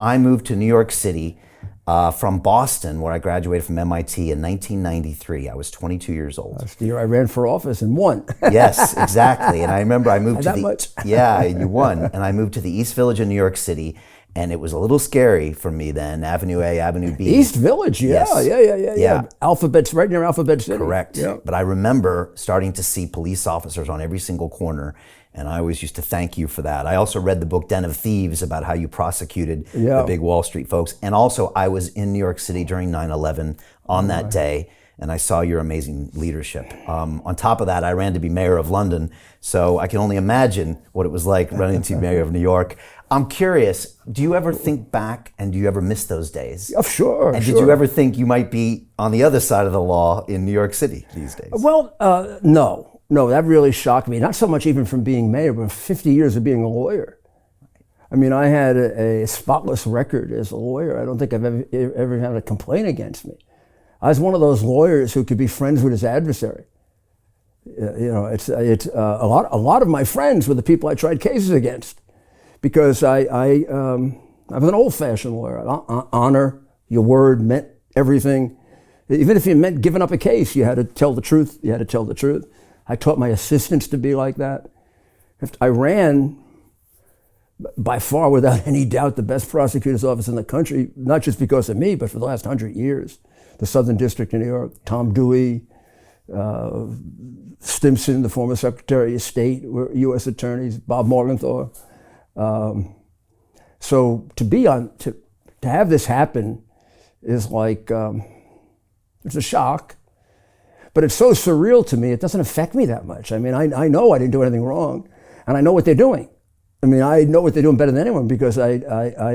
I moved to New York City from Boston, where I graduated from MIT in 1993. I was 22 years old. That's the year I ran for office and won. Yes, exactly. And I remember I moved to that much. Yeah, you won. And I moved to the East Village in New York City, and it was a little scary for me then. Avenue A, Avenue B. East Village, yeah, Yes. yeah. Alphabet's right near Alphabet City. Correct. Yeah. But I remember starting to see police officers on every single corner, and I always used to thank you for that. I also read the book Den of Thieves about how you prosecuted the big Wall Street folks. And also I was in New York City during 9/11 on that day, and I saw your amazing leadership. On top of that, I ran to be mayor of London, so I can only imagine what it was like running to be mayor of New York. I'm curious, do you ever think back and do you ever miss those days? Oh, sure. And did you ever think you might be on the other side of the law in New York City these days? Well, no, that really shocked me. Not so much even from being mayor, but 50 years of being a lawyer. I mean, I had a spotless record as a lawyer. I don't think I've ever had a complaint against me. I was one of those lawyers who could be friends with his adversary. It's a lot of my friends were the people I tried cases against, because I was an old-fashioned lawyer. Honor, your word meant everything. Even if it meant giving up a case, you had to tell the truth. You had to tell the truth. I taught my assistants to be like that. I ran, by far, without any doubt, the best prosecutor's office in the country, not just because of me, but for the last 100 years. The Southern District of New York, Tom Dewey, Stimson, the former Secretary of State, were U.S. attorneys, Bob Morgenthau. So to have this happen is like, it's a shock. But it's so surreal to me, it doesn't affect me that much. I mean, I know I didn't do anything wrong, and I know what they're doing. I mean, I know what they're doing better than anyone, because I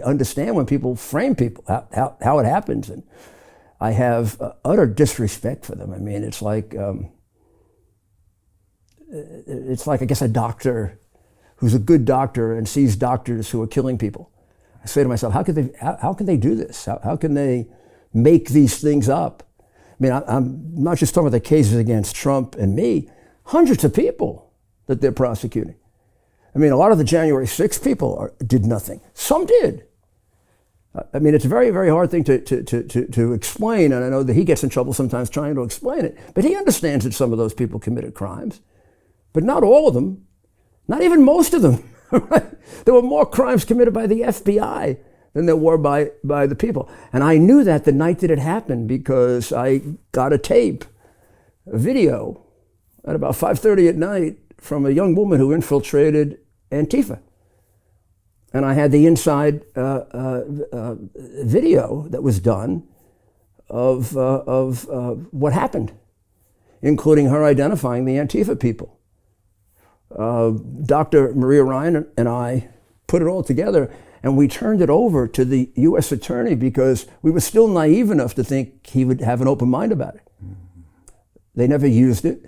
understand when people frame people, how it happens, and I have utter disrespect for them. I mean, it's like, I guess, a doctor who's a good doctor and sees doctors who are killing people. I say to myself, how can they do this? How can they make these things up? I mean, I'm not just talking about the cases against Trump and me, hundreds of people that they're prosecuting. I mean, a lot of the January 6th people did nothing. Some did. I mean, it's a very, very hard thing to explain, and I know that he gets in trouble sometimes trying to explain it, but he understands that some of those people committed crimes, but not all of them, not even most of them. There were more crimes committed by the FBI than there were by the people. And I knew that the night that it happened, because I got a video, at about 5:30 at night from a young woman who infiltrated Antifa. And I had the inside video that was done of what happened, including her identifying the Antifa people. Dr. Maria Ryan and I put it all together, and we turned it over to the U.S. attorney because we were still naive enough to think he would have an open mind about it. They never used it.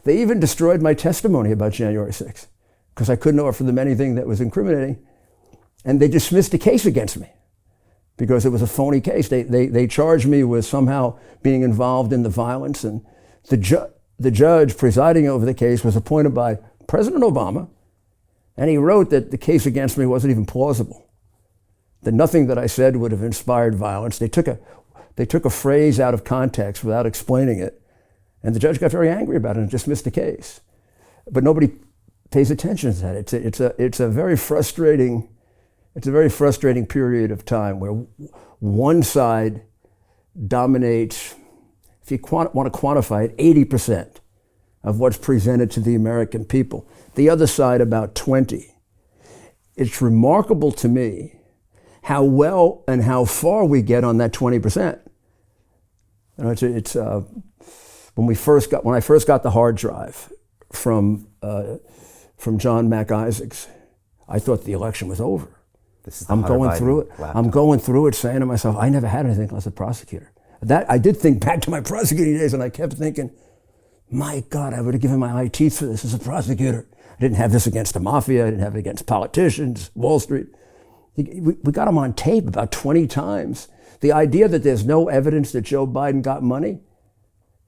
They even destroyed my testimony about January 6th because I couldn't offer them anything that was incriminating. And they dismissed the case against me because it was a phony case. They charged me with somehow being involved in the violence, and the judge presiding over the case was appointed by President Obama, and he wrote that the case against me wasn't even plausible, that nothing that I said would have inspired violence. They took a phrase out of context without explaining it, and the judge got very angry about it and dismissed the case. But nobody pays attention to that. It's a very frustrating period of time where one side dominates, if you want to quantify it, 80% of what's presented to the American people. The other side, about 20. It's remarkable to me how well and how far we get on that 20%. You know, when I first got the hard drive from John Mac Isaacs, I thought the election was over. I'm going through it. Laptop. I'm going through it, saying to myself, I never had anything as a prosecutor. That I did think back to my prosecuting days, and I kept thinking, my God, I would have given my eye teeth for this as a prosecutor. I didn't have this against the mafia. I didn't have it against politicians, Wall Street. We got them on tape about 20 times. The idea that there's no evidence that Joe Biden got money,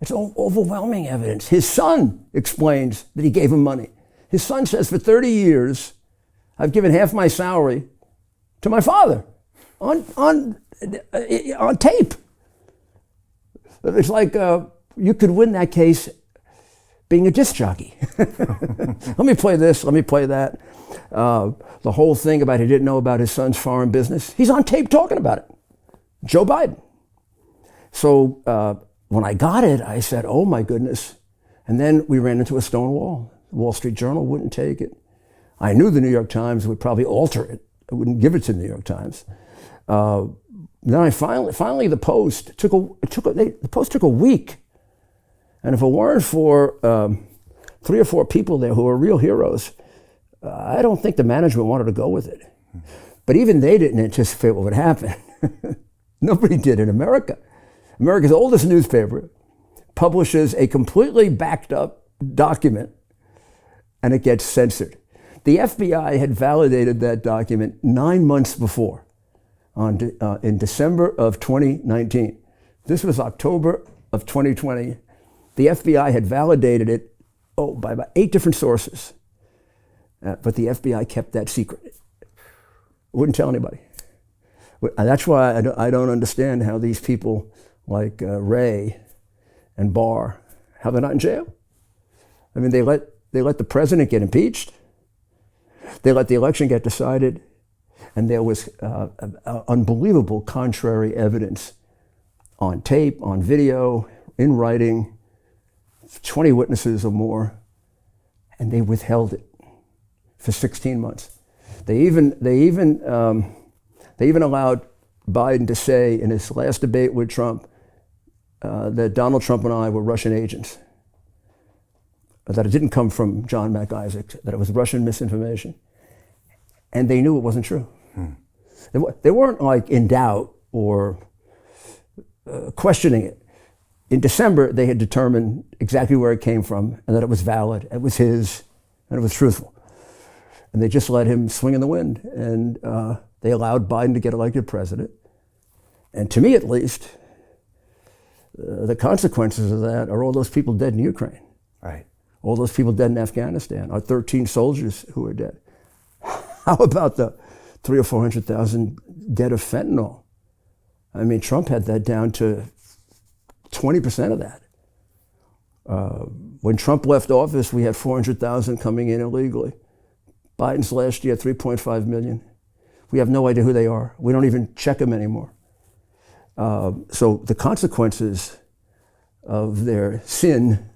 it's overwhelming evidence. His son explains that he gave him money. His son says, for 30 years, I've given half my salary to my father. on tape. It's like you could win that case being a disc jockey. Let me play this, let me play that. The whole thing about he didn't know about his son's foreign business, he's on tape talking about it. Joe Biden. So when I got it, I said, oh my goodness. And then we ran into a stone wall. The Wall Street Journal wouldn't take it. I knew the New York Times would probably alter it. I wouldn't give it to the New York Times. Then I finally the Post the Post took a week. And if it weren't for 3 or 4 people there who are real heroes, I don't think the management wanted to go with it. But even they didn't anticipate what would happen. Nobody did in America. America's oldest newspaper publishes a completely backed up document and it gets censored. The FBI had validated that document 9 months before, in December of 2019. This was October of 2020. The FBI had validated it, by about 8 different sources. But the FBI kept that secret. Wouldn't tell anybody. That's why I don't understand how these people like Ray and Barr, how they're not in jail. I mean, they let the president get impeached. They let the election get decided. And there was unbelievable contrary evidence on tape, on video, in writing, 20 witnesses or more, and they withheld it for 16 months. They even allowed Biden to say in his last debate with Trump that Donald Trump and I were Russian agents, that it didn't come from John MacIsaac, that it was Russian misinformation, and they knew it wasn't true. They weren't like in doubt or questioning it. In December, they had determined exactly where it came from and that it was valid, it was his, and it was truthful. And they just let him swing in the wind. And they allowed Biden to get elected president. And to me, at least, the consequences of that are all those people dead in Ukraine. Right. All those people dead in Afghanistan, our 13 soldiers who are dead. How about the 300,000 or 400,000 dead of fentanyl? I mean, Trump had that down to 20% of that. When Trump left office, we had 400,000 coming in illegally. Biden's last year, 3.5 million. We have no idea who they are. We don't even check them anymore. So the consequences of their sin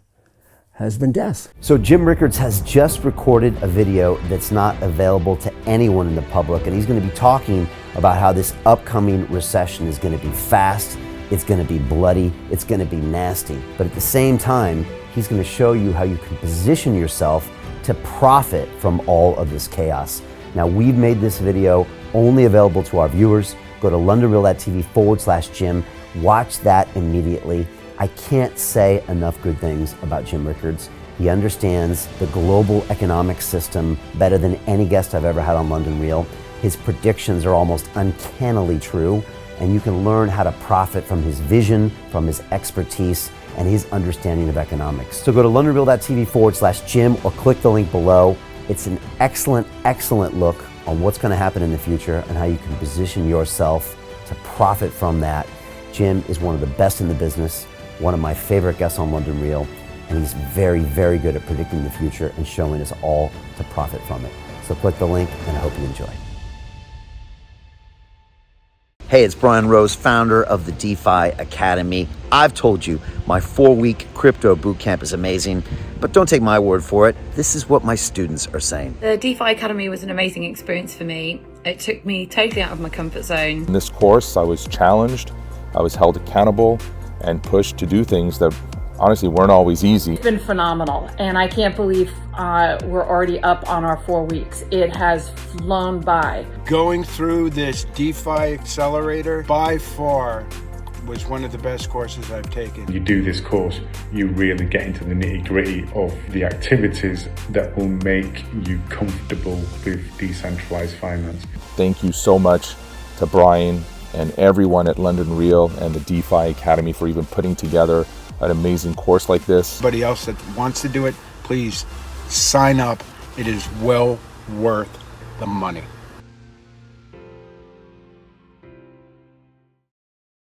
has been death. So Jim Rickards has just recorded a video that's not available to anyone in the public, and he's going to be talking about how this upcoming recession is going to be fast, it's going to be bloody, it's going to be nasty. But at the same time, he's going to show you how you can position yourself to profit from all of this chaos. Now, we've made this video only available to our viewers. Go to londonreal.tv/Jim. Watch that immediately. I can't say enough good things about Jim Rickards. He understands the global economic system better than any guest I've ever had on London Real. His predictions are almost uncannily true, and you can learn how to profit from his vision, from his expertise, and his understanding of economics. So go to londonreal.tv/Jim or click the link below. It's an excellent, excellent look on what's going to happen in the future and how you can position yourself to profit from that. Jim is one of the best in the business, one of my favorite guests on London Real, and he's very, very good at predicting the future and showing us all to profit from it. So click the link, and I hope you enjoy. Hey, it's Brian Rose, founder of the DeFi Academy. I've told you my 4-week crypto bootcamp is amazing, but don't take my word for it. This is what my students are saying. The DeFi Academy was an amazing experience for me. It took me totally out of my comfort zone. In this course, I was challenged, I was held accountable, and pushed to do things that honestly weren't always easy. It's been phenomenal, and I can't believe we're already up on our 4 weeks. It has flown by. Going through this DeFi accelerator by far was one of the best courses I've taken. You do this course, you really get into the nitty-gritty of the activities that will make you comfortable with decentralized finance. Thank you so much to Brian and everyone at London Real and the DeFi Academy for even putting together an amazing course like this. Anybody else that wants to do it, please sign up. It is well worth the money.